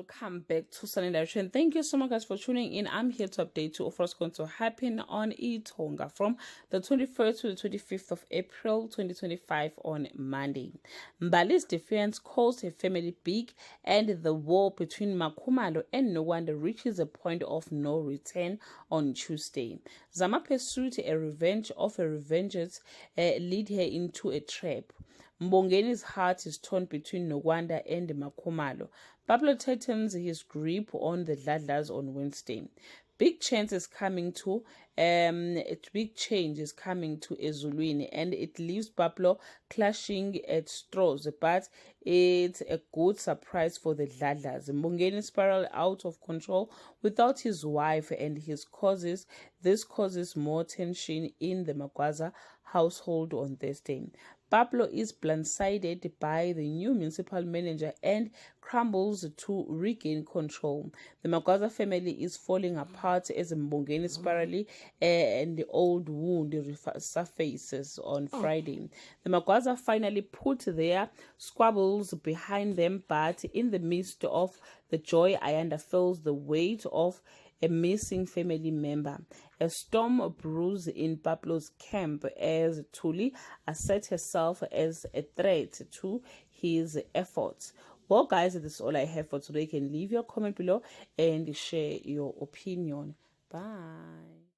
welcome back to Sunny Direction. Thank you so much guys for tuning in. I'm here to update you of what's going to happen on iTonga from the 21st to the 25th of April 2025 on Monday. Mbali's defense calls her family big, and the war between Makhumalo and Nowanda reaches a point of no return on Tuesday. Zama pursued a revenge of a revengers lead her into a trap. Mbongeni's heart is torn between Nowanda and Makhumalo. Pablo tightens his grip on the Dladlas on Wednesday. Big change is coming to Ezulwini, and it leaves Pablo clutching at straws, but it's a good surprise for the Dladlas. Mbongeni spiraled out of control without his wife, and this causes more tension in the Magwaza household on Thursday. Pablo is blindsided by the new municipal manager and crumbles to regain control. The Magwaza family is falling apart as Mbongeni spirally and the old wound surfaces on Friday. The Magwaza finally put their squabbles behind them, but in the midst of the joy, Ayanda feels the weight of a missing family member. A storm brews in Pablo's camp as Tuli asserts herself as a threat to his efforts. Well guys, this is all I have for today. You can leave your comment below and share your opinion. Bye.